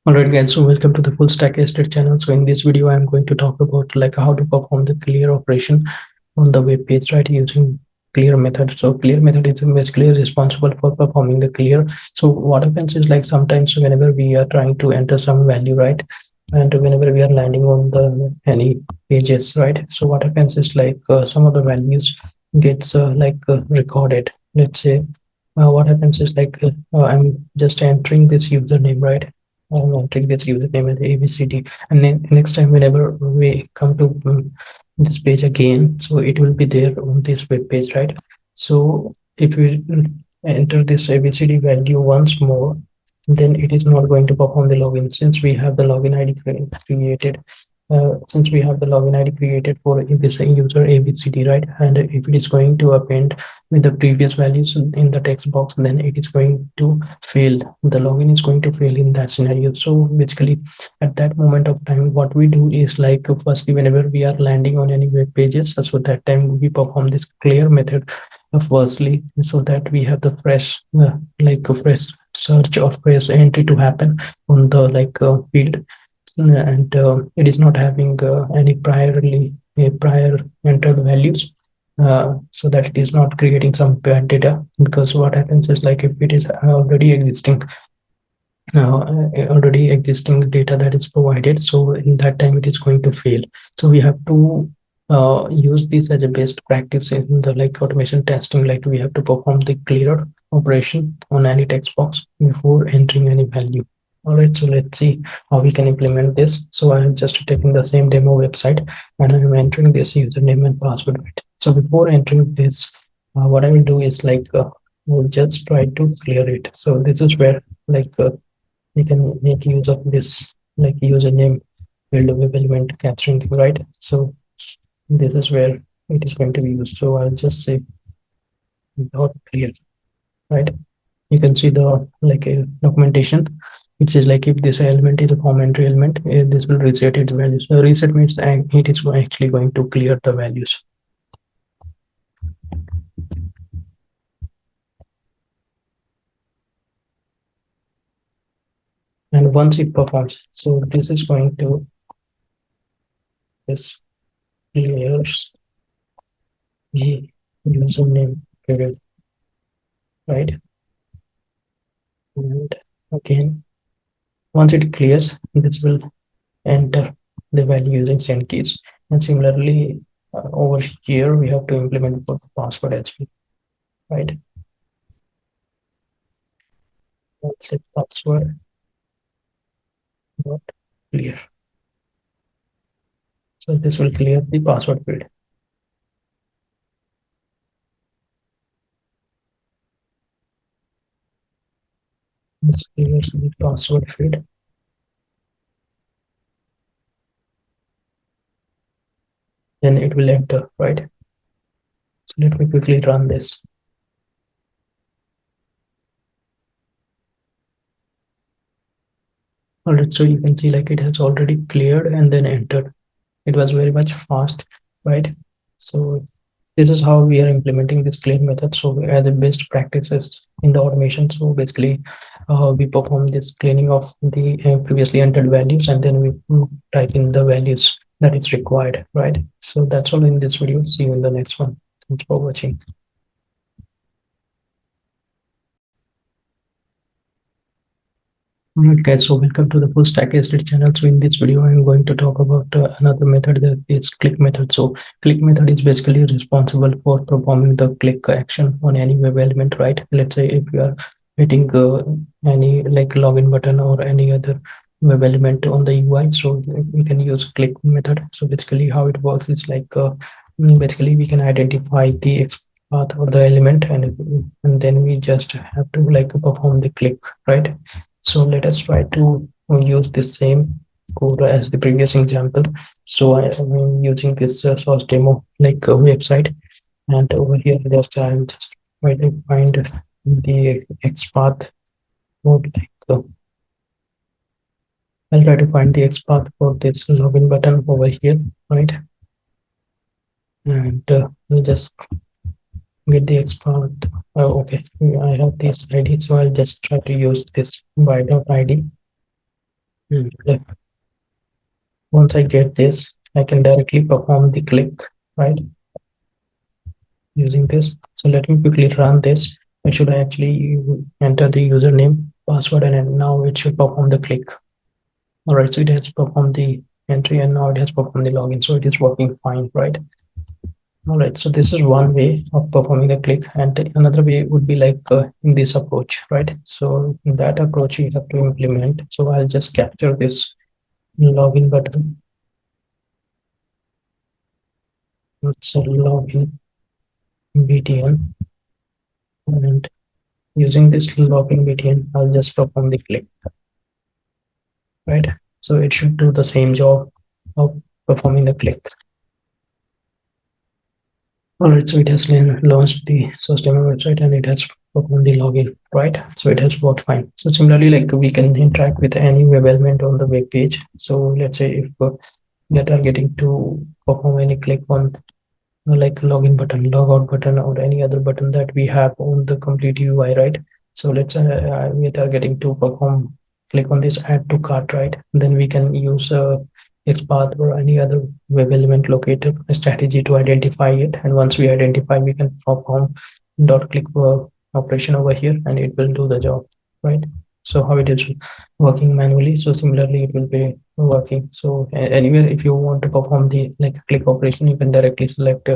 Alright guys, so welcome to the FullStackSDET channel. So in this video, I'm going to talk about like how to perform the clear operation on the web page, right, using clear method. So clear method is basically responsible for performing the clear. So what happens is like sometimes whenever we are trying to enter some value, right, and whenever we are landing on the any pages, right, so what happens is like some of the values gets recorded. Let's say what happens is like I'm just entering this username, right? I'm entering this username as ABCD, and then next time whenever we come to this page again, so it will be there on this web page, right? So if we enter this ABCD value once more, then it is not going to perform the login since we have the login ID created. Since we have the login ID created for this user ABCD, right? And if it is going to append with the previous values in the text box, then it is going to fail. The login is going to fail in that scenario. So basically at that moment of time, what we do is like firstly whenever we are landing on any web pages, so that time we perform this clear method firstly, so that we have the fresh a fresh search or fresh entry to happen on the field, and it is not having any prior entered values, so that it is not creating some bad data. Because what happens is like if it is already existing data that is provided, so in that time it is going to fail. So we have to use this as a best practice in the automation testing. Like we have to perform the clear operation on any text box before entering any value. All right, so let's see how we can implement this. So I'm just taking the same demo website and I'm entering this username and password. So before entering this, what I will do is we'll just try to clear it. So this is where we can make use of this username field web element capturing thing, right? So this is where it is going to be used. So I'll just say dot clear, right? You can see the a documentation. It says like if this element is a commentary element, this will reset its values. So reset means it is actually going to clear the values. And once it performs, so this is going to this clears the username period, right? And again, once it clears, this will enter the value using send keys. And similarly, over here, we have to implement for the password as well, right? Let's say password dot clear. So this will clear the password field. This clears the password field. Then it will enter, right? So let me quickly run this. Alright, so you can see like it has already cleared and then entered. It was very much fast, right? So this is how we are implementing this clear method. So as a best practices in the automation, so basically we perform this cleaning of the previously entered values, and then we type in the values that is required, right? So that's all in this video. See you in the next one. Thanks for watching. Alright guys, so welcome to the FullStackSDET channel. So in this video, I'm going to talk about another method, that is click method. So click method is basically responsible for performing the click action on any web element, right? Let's say if you are hitting any login button or any other web element on the UI, so we can use click method. So basically how it works is basically we can identify the path or the element, and then we just have to perform the click, right? So let us try to use the same code as the previous example. So I am using this source demo website, and over here I'll just try to find the XPath code. I'll try to find the XPath for this login button over here, right? And we'll just get the XPath. Okay, I have this ID, so I'll just try to use this by.id. like, once I get this, I can directly perform the click, right, using this. So let me quickly run this. I should actually enter the username, password, and now it should perform the click. All right, so it has performed the entry and now it has performed the login. So it is working fine, right? All right, so this is one way of performing the click, and another way would be like in this approach, right? So in that approach you have to implement. So I'll just capture this login button. It's a login btn, and using this login btn, I'll just perform the click, right? So it should do the same job of performing the click. All right, so it has launched the system website and it has performed the login, right? So it has worked fine. So similarly, like we can interact with any web element on the web page. So let's say if we are targeting to perform any click on like login button, logout button, or any other button that we have on the complete UI, right? So let's say we are targeting to perform click on this add to cart, right? Then we can use XPath or any other web element locator strategy to identify it. And once we identify, we can perform dot click operation over here, and it will do the job, right? So how it is working manually, so similarly it will be working. So anywhere if you want to perform the like click operation, you can directly select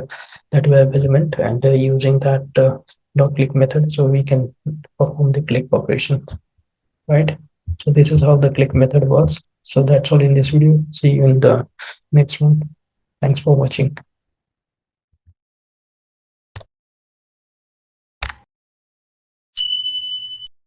that web element, and using that dot click method, so we can perform the click operation, right? So this is how the click method works. So that's all in this video. See you in the next one. Thanks for watching.